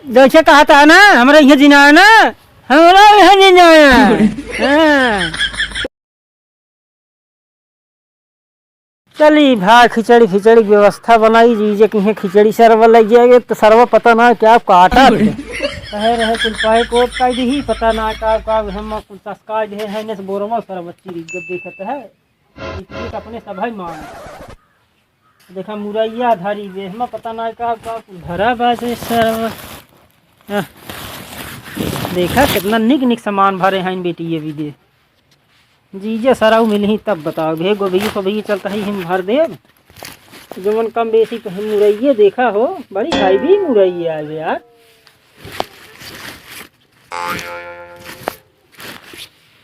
जैसे कहा था ना हमारे यहाँ जीना है ना, हमारा यहाँ जीना है। चली भाई खिचड़ी खिचड़ी व्यवस्था बनाई जीजे की है खिचड़ी सरवा लग जाएगी तो सरवा पता ना क्या काटा कहे रहे कुल पाए को का ही पता ना का हम कुल सस्का जे है ने बोरमा सर बच्ची इज्जत देखत है इतनी अपने सभाई मान देखा मुरैया धारी वे हम पता ना का धरा बाजे सर देखा कितना निक निक सामान भरे हैं बेटी ये भी दे जीजे सराऊ मिलही तब बताओ भेगो भैया को भैया चलता है हम भर दे जमन कम बेसी तो हम मुरैया देखा हो बड़ी भाई भी मुरैया आज यार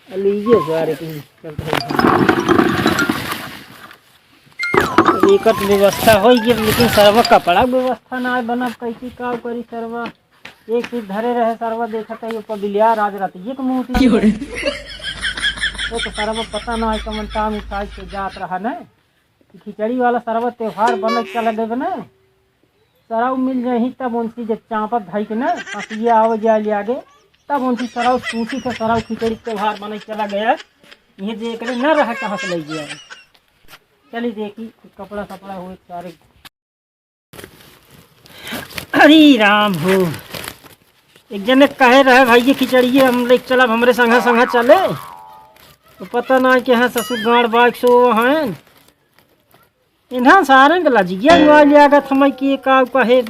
लीजिए सारे एक व्यवस्था हो लेकिन सर्व कपड़ा व्यवस्था ना बना कैसी का करी सर्वा एक चीज धरे रहे सर्वा देखा था ऊपर बिलिया राज रात ये को मूर्ति तो सर्व पता ना है कमन काम उठाई से जात रहा न खिचड़ी वाला सर्व त्योहार बन चल गए न सराव मिल जाही तब उनसी जब चापत भाई के न पसिया आव जाए आगे तब उनकी सराव सूची से सराव खिचड़ी त्योहार बन चला गया ये देख रहे न रहा कहाँ से ले गया चलिए देखी कपड़ा सपड़ा हुए सारे हरी राम हो एक जने कहे रहे भाई ये खिचड़ी हम ले चला हमारे संघा संघा चले तो पता ना कि हाँ ससुर गाड़ बाइक सो हैं इन्हां सारे लजिया जुआ लिया गया थम कि का कहे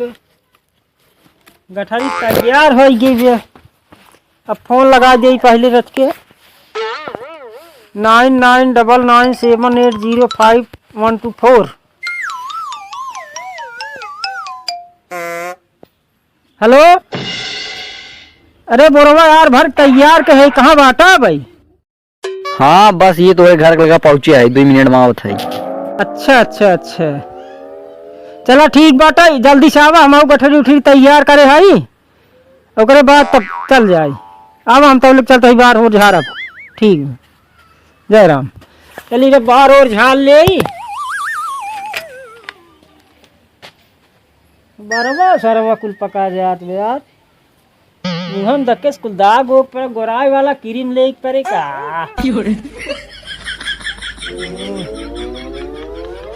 गठरी तैयार हो गई अब फोन लगा दे पहले रख के 9999780512 हेलो अरे बोरवा यार भर तैयार कहे कहाँ बाटा भाई हाँ बस ये तो घर लगा पहुंचे है 2 मिनट में आवत है। अच्छा अच्छा अच्छा चला ठीक बाटा जल्दी से आवा हम गठरी उठरी तैयार करे हई ओकरे बाद तब चल जाए अब हम तो लोग चलते ही बाहर और झाड़ अब ठीक जय राम चलिए जब बाहर और झाड़ ले बरवा सरवा कुल पका जात यार मुहन दक्के कुल दाग ओक पर गोराई वाला क्रीम ले परे का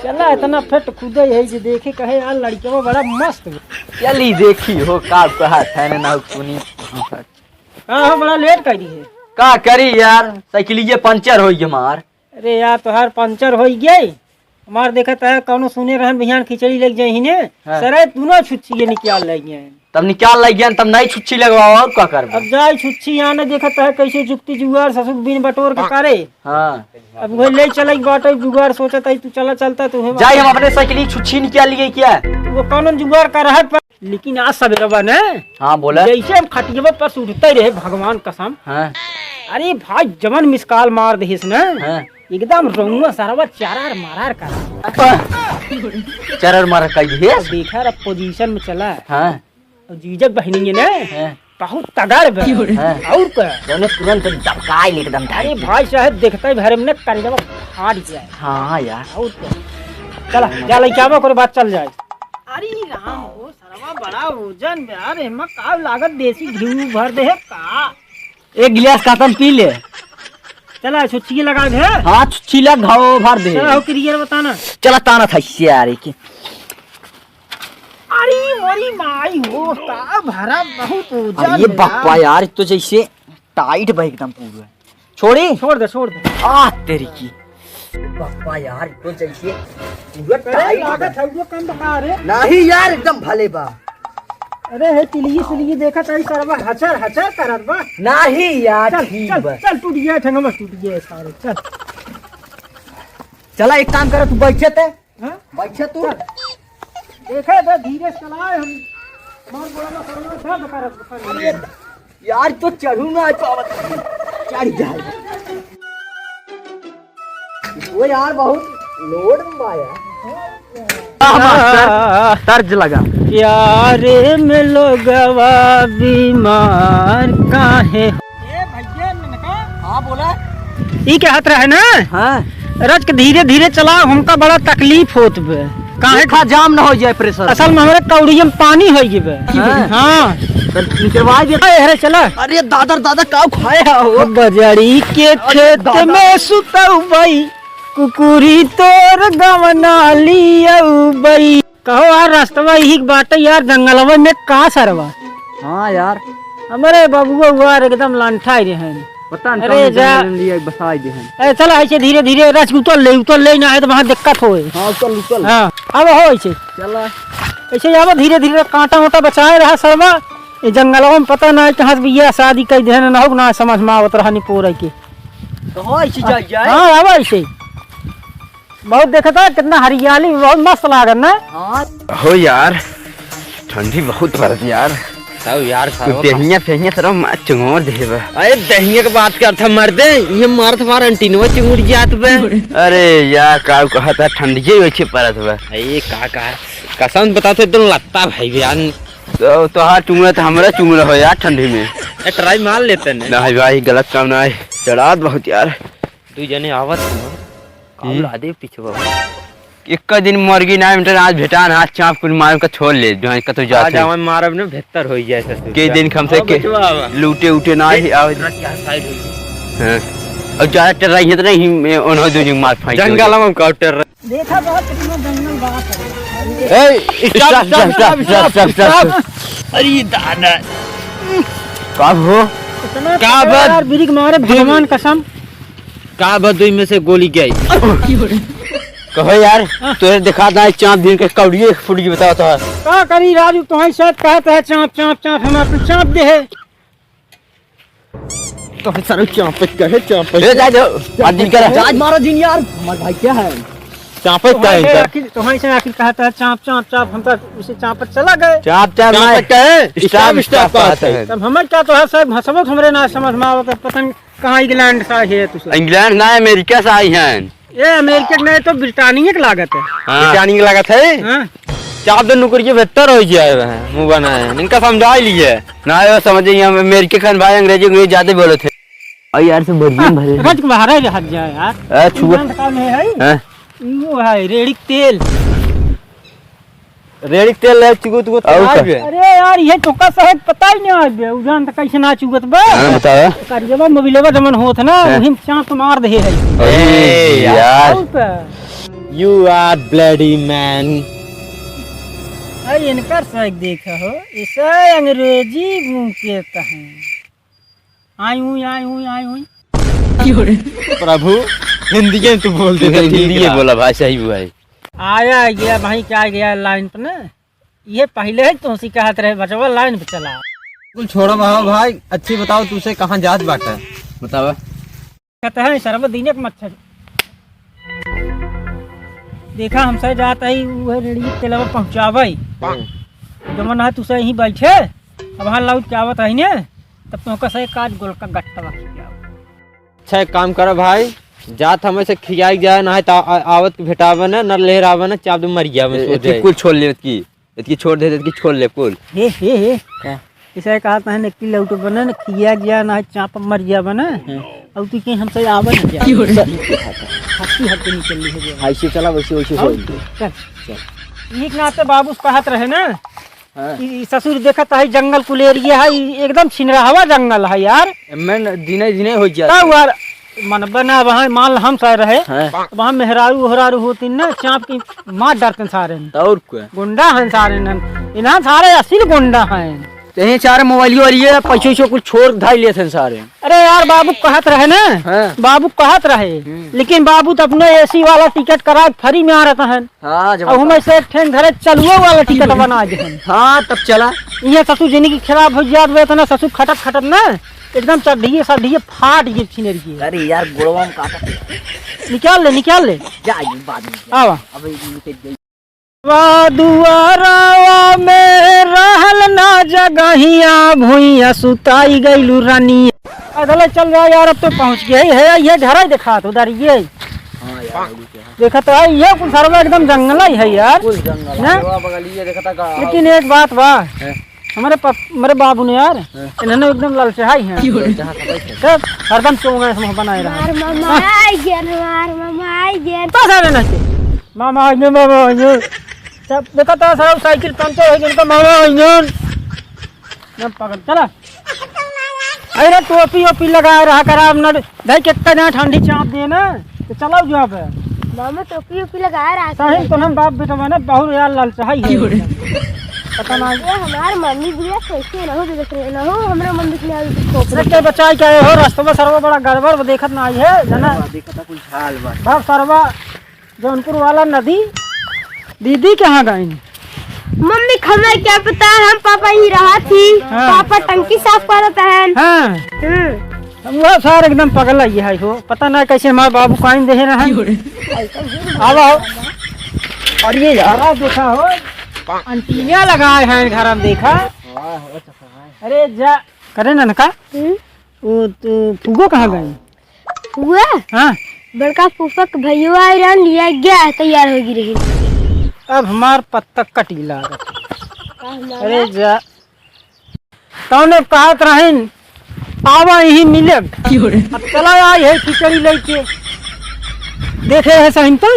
चला इतना फिट खुदे यही से देखे कहे यार लड़कियों बड़ा मस्त चली देखी हो का कहा था ना सुनी हाँ बड़ा लेट कर दी है का करी यार साइकिलिए पंचर हो गई हमार अरे यार तो हर पंचर हो गई हमार देखा था कौनो सुने रहन बिहान खिचड़ी लग जाए ने सरे दोनों छुच्छी निकाल लग गए तब निकाल लग गया तब नहीं छुच्छी लगवाओ और क्या कर अब जाए छुच्छी यहाँ ने देखा था कैसे जुक्ति जुगाड़ ससुर बिन बटोर के करे हाँ अब वो ले चले बाटे जुगाड़ सोचा था तू चला चलता तू जाए हम अपने साइकिल छुच्छी निकाल लिए क्या वो कौन जुगाड़ कर रहा है लेकिन आज सवेरा ने हाँ बोला जैसे हम खटिया पर उठते रहे भगवान कसम हाँ अरे भाई जमन मिसकाल मार दे एकदम रंगुआ सरवा चारार मारार कर चारार मार कर देखा रहा पोजीशन में चला हाँ जीजक बहनी ने बहुत तगड़ और तुरंत दबकाई एकदम अरे भाई साहब देखते भरे में करिया फाड़ जाए हाँ यार और चला जा लइकावा करे बात चल जाए अरे राम हो सरवा बड़ा वजन यार एमा का लागत देसी घी भर दे का एक गिलास खत्म पी ले चला छुच्छी लगा दे हाँ छुच्छी लग घाव भर दे चला क्लियर बताना चला ताना था यार की अरे मोरी माई हो का भरा बहुत वजन ये बप्पा यार तो जैसे टाइट बा एकदम पूरा छोड़ दे आ तेरी की बप्पा यार तो जैसे पूरा टाइट लागत है वो कम बका रे नहीं यार एकदम भले बा अरे है तिलिए देखा ताई सरवा हचर करत बा नहीं यार ठीक बा चल टूट गया ठंगा टूट गया सारे चल चला एक काम कर तू बैठे थे हां बैठे तू देखा तो धीरे चलाए हम मार बोला सरवा सब करत यार तो चढ़ू ना चढ़ जाए वो यार बहुत लोड में आया तर्ज लगा प्यारे में लोगवा बीमार काहे भैया ननका हाँ बोला ई के हाथ रहे ना हाँ रज के धीरे धीरे चला हमका बड़ा तकलीफ होत बे काहे खा जाम ना हो जाए प्रेशर। असल में हमारे कौड़ियम पानी हो गिबे। हाँ निकलवा दे। अरे चला। अरे दादा का खाए हो बजड़ी के खेत में सुतऊ बई कुकुरी तोर गवना लियऊ बई। कहो यार रास्तवा यही बाटे यार जंगलवा में का सरवा। हाँ यार हमारे बबुआ हुआ एकदम लांठा रहे। पता नहीं अरे जा बसाई दे हैं। ए चला ऐसे धीरे धीरे रच उतर ले ना है तो वहाँ दिक्कत होए। हाँ चल हाँ अब हो ऐसे चला ऐसे जाओ धीरे धीरे कांटा वाटा बचाए रहा सरवा। ये जंगलों में पता ना कहाँ बिया शादी कई देन ना हो ना समझ में आवत रहा नहीं पोर के। तो हो ऐसे जाए। हाँ अब ऐसे बहुत देखा था कितना हरियाली बहुत मस्त लागत ना। हाँ हो यार ठंडी बहुत पड़त यार। तब यार दहिया फेहिया तरह मत चंगोर देबे। अरे दहिया के बात करता मर दे ये मारत मार अंटीनवा चिंगुड़ जात बे। अरे यार का कहता ठंडी होछे पड़त बे। अरे का कसम बता तो तुम लगता भाई यार। तो हां चुंगड़ा तो हमरा चुंगड़ा हो यार ठंडी में। ए ट्राई मार लेते ने। नहीं भाई गलत काम ना है। चढ़ात बहुत यार। तू जने आवत काम ला दे पीछे बाबा। एक दिन मुर्गी ना मिनट आज भेटान हाथ चाप कुल मार के छोड़ ले जो कतो आज जाते हम मारब ने बेहतर होई जाए ससुर के दिन कम से के लूटे उठे ना ही आवे। हां और ज्यादा डर रही है तो नहीं उन्होंने दो जंग मार फाइट जंगल में काउंटर देखा बहुत कितना जंगल बात है। ए स्टॉप। अरे दादा कब हो इतना क्या तो बात? यार बिरिक मारे भगवान कसम। का बदुई में से गोली गई। कहो यार तुझे दिखा दा चाँप दिन के कौड़िए फुट गई बताओ तो का करी राजू तुम्हारी शायद कहता है चाँप चाँप चाँप हम आपको चाँप दे है। तो सर चाँप कहे चाँप ले जा दो आज दिन कर आज मारो दिन यार हमारे भाई क्या है। चाँप कहे तुम्हारी से आखिर कहता है चाँप चाँप चाँप हम तो उसे चाँप पर चला गए। चाँप चाँप ना कहे स्टॉप का आता है। तब हमें क्या तो है सब सबक हमरे ना समझ में आवत पता नहीं कहाँ इंग्लैंड से आई है तुझे। इंग्लैंड ना अमेरिका से आई हैं। ये अमेरिका नहीं तो ब्रिटानिया की लागत है। जानी की लागत है। हाँ? चाँप दिन नुकर के बेहतर हो जाए मुँह बनाए इनका समझा लिए ना ये समझे हम अमेरिका खान भाई अंग्रेजी ज्यादा बोले थे। और यार से बढ़िया भरे रज के बाहर ही हट जाए यार। छुआ काम है वो है रेड़ी तेल। रेड़ी तेल है चुगो तुगो अरे यार ये टोका साहब पता ही नहीं आबे उजान तक कैसे ना चुगत बे। बताओ करिएवा मोबिलेवा जमन होत ना वही चांप मार दे है। अरे यार यू आर ब्लडी मैन। अरे इनकर साइक देखा हो इसे अंग्रेजी कहता है। आई हूँ प्रभु हिंदी में तू बोल दे हिंदी में बोला भाई सही हुआ है। आया गया भाई क्या गया लाइन पे ना ये पहले ही तुमसे कहत रहे बचवा लाइन पे चला। कुल छोड़ो भाई अच्छी बताओ तुझसे कहाँ जात बाटा बतावा। कहते हैं सर्वदीन एक मच्छर देखा हमसे जाता ही वह रेडी तेलवा पहुँचावे जमन है तुसे यहीं बैठे अब वहाँ लाउट क्या आवत है ने तब तुमको से काट गोल का गट्टा अच्छा एक काम करो भाई जात हमें से खियाई जाए ना है तो आवत भेटावे ना न लहरावे ना चाप मर गया में सो जाए। कुल छोड़ ले इसकी छोड़ दे इसकी छोड़ ले कुल हे इसे कहा था ने कि लौट बने न खिया गया ना चाप मर गया बने अब तू के हमसे आवे न जा हट्टी निकल ली है ऐसे चला वैसे वैसे हो चल एक नाते बाबू कहत रहे ना कि ससुर देखत है जंगल कुलेरिया है एकदम छिनरावा जंगल है यार। मैं दिने हो जाता यार मन बना वहाँ माल हम सारे रहे वहाँ मेहरारू ओहरारू होती ना चाँप की मार डरते सारे और क्या गुंडा हैं सारे इन्हां सारे असील गुंडा हैं। यही सारे मोबाइल वाली पैसे कुछ छोड़ धाई लिए थे सारे। अरे यार बाबू कहत रहे ना बाबू कहत रहे लेकिन बाबू तो अपने एसी वाला टिकट करा फ्री में आ रहा है। अब हमें से ठेन धरे चलुओ वाला टिकट बना दे। हाँ तब चला ये ससुर जिंदगी खराब हो जात ना ससुर खटक खटक ना एकदम चढ़िए फाट गई छिनर की। अरे यार गोड़वा में काटा निकाल ले जा बाद में आवा अब निकल गई दुआरावा में रहल ना जगहिया भुइया सुताई गईलू रानी। अदले चल रहा यार अब तो पहुंच गए है ये घर ही दिखा तो उधर ये हां यार देखा तो ये कुल सरवा एकदम जंगल ही है यार कुल जंगल ना? बगल ये देखा था लेकिन एक बात बा मेरे बाबू ने यार इन्होंने एकदम ललचाई है सब हरदम चोंगा समूह बनाए रहा मामा आई गेन तो सारे ना मामा सब देखा था साहब साइकिल पंचर हो गई, मामा इंजन न पकड़ चला। अरे टोपी ओपी लगा रहा करा न भाई, कितना ना ठंडी चाप दे ना तो चलाओ जो पे मामा टोपी ओपी लगाया रहा सही तो हम बाप बेटा माने बहुत यार लाल चाही है पता ना ये हमार मम्मी बुढ़िया कैसे ना हो देख रहे ना हो, हमरा मम्मी के लिए के बचाई के हो रास्ते में सरवा बड़ा गड़बड़ देखत ना आई है जना देखता कुछ हाल बा। बाप सरवा जौनपुर वाला नदी दीदी कहाँ गई? मम्मी हमें क्या पता, हम पापा ही रहा थी। हाँ। पापा टंकी साफ करता है। हाँ वो सार एकदम पगल है हो, पता ना कैसे हमारे बाबू काइन दे रहे आओ और ये यार देखा हो अंटीना लगाए हैं घर में देखा। अरे जा करे ना का वो तो फुगो कहाँ गई हुआ हाँ बड़का फूफा के भैया आयरन लिया गया तैयार होगी रही। अब हमार पत्ता कटीला अरे जा तौने कहत रहीन आवा यही मिलब, अब चला आई है खिचड़ी लेके देखे है सहिन तो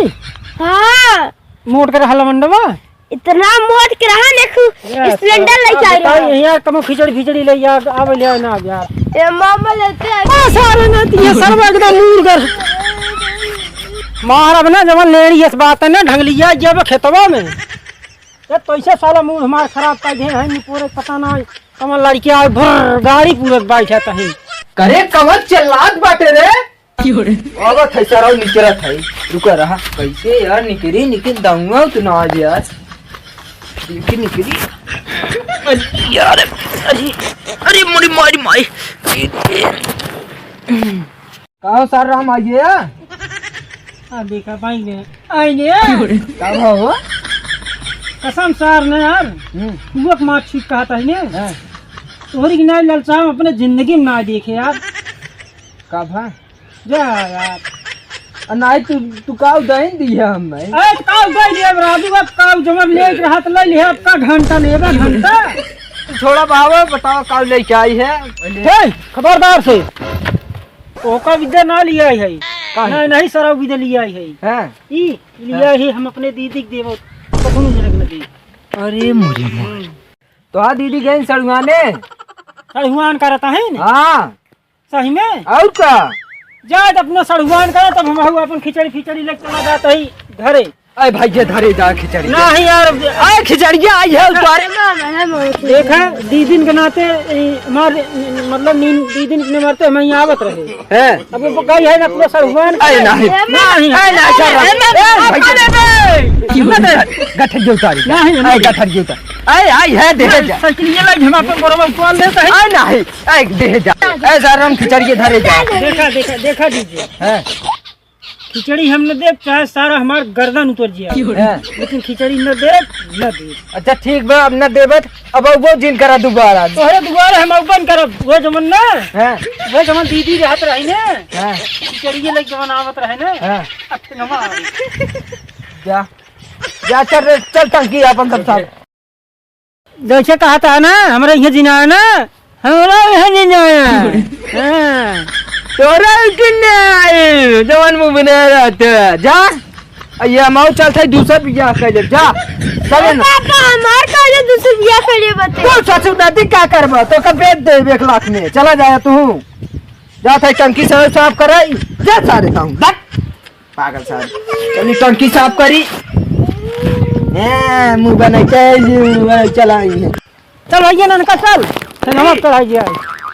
हाँ मोट कर हलमंडवा इतना मोट के रहा देखो सिलेंडर ले जा रहा है। यहाँ कमो खिचड़ी फिचड़ी ले यार आवे ले ना यार ये मामा लेते हैं सारे ना ये सर्व एकदम मूर्गर मारा बना जवन लेनी इस बात है ना ढंगलिया जब खेतवा में ये तो ऐसे साला मूड हमारा खराब कर दे है नी पूरे पता ना कमल लड़की आए भर गाड़ी पूरे बैठा है करे कमर चलात बाटे रे अब थैसा रहो निकरा थाई रुका रहा कैसे यार निकल दूंगा तो ना आज यार निकली अरे यार अरे अरे मोरी मारी माई कहाँ सार राम आइए देखा पाएंगे आएंगे कब हो कसम सार ने यार तू मार छीट कहता है ने तोहरी की ना ललचा अपने जिंदगी में ना देखे यार कब है जा यार अनाई तू काव दइन दिया हम भाई ए काव गई ले राजू अब काव जमर ले के हाथ ले ले अब का घंटा लेबा घंटा छोड़ा बाबा बताओ काव लेके आई है हे खबरदार से ओका विद्या ना लिया है नहीं नहीं सरा विद्या लिया है हैं ई लिया है हम अपने दीदी के देवो कबू नहीं रख लगी। अरे मोरी मोरी तो हाँ दीदी गई सड़ुआने सड़हुआन करता है ना हाँ सही में और का जा अपना सड़हुआन करे तब हम अपन खिचड़ी फिचड़ी लेके चला जाता ही घरे। अरे भाई ये धरे जा खिचड़ी नहीं यार अरे खिचड़ी आई है उतारे देखा दीदी के नाते मतलब दीदी के मरते हम यहाँ आवत रहे हैं अब वो गई है ना पूरा सड़हुआन अरे नहीं नहीं गठर जो उतारी नहीं अरे गठर जो उतार अरे आई है देह जा साइकिल ये लग हम अपन बरोबर कॉल देता है अरे नहीं अरे देह जा अरे सारा हम खिचड़ी धरे जा देखा देखा देखा दीजिए हैं खिचड़ी हमने देख चाहे सारा हमार गर्दन उतर जिया लेकिन खिचड़ी न देख न दे। अच्छा ठीक बा अब न देबत अब वो जिन करा दोबारा तोहरे दोबारा हम अपन करब वो जमन ना हैं वो जमन दीदी रहत रही ने हैं खिचड़ी ये लग जमन आवत रहे ने हैं अतनमा जा जा चल टंकी अपन सब साथ जैसे कहा था ना हमरा यहाँ जिना ना हमरा यहाँ नहीं जाया हां तोरा किन्ने आई जवान मुंह बने रहते जा ये माऊ चल थे दूसरा बियाह कर ले जा चले ना पापा हमार काले दूसरे बियाह कर लिए बते तू ससुर दादी क्या करबा तो का बेच दे 1 लाख में चला जाए तू जा थे टंकी साफ कराई जा सारे काम बक पागल सारे चली टंकी साफ करी ए मुंह बने चलाई है चल आइए ना का चल हम चढ़ाइए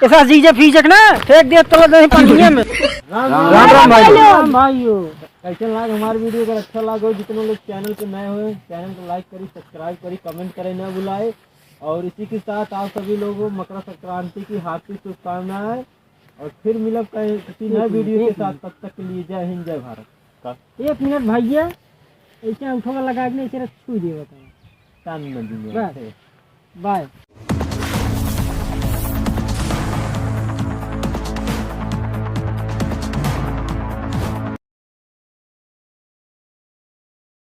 ऐसा जीजे फीजक ना फेंक दे तो नहीं पानी में। राम भाई भाइयों कैसे लगा हमारा वीडियो अगर अच्छा लगा हो जितने लोग चैनल पे नए हुए चैनल को लाइक करी सब्सक्राइब करी कमेंट करें ना भुलाए और इसी के साथ आप सभी लोगों मकर संक्रांति की हार्दिक शुभकामनाएं और फिर मिलब किसी नए वीडियो के साथ। तब तक के लिए जय हिंद जय भारत। 1 मिनट भैया ऐसे उठवा लगा के ऐसे छू दिए बताओ बाय।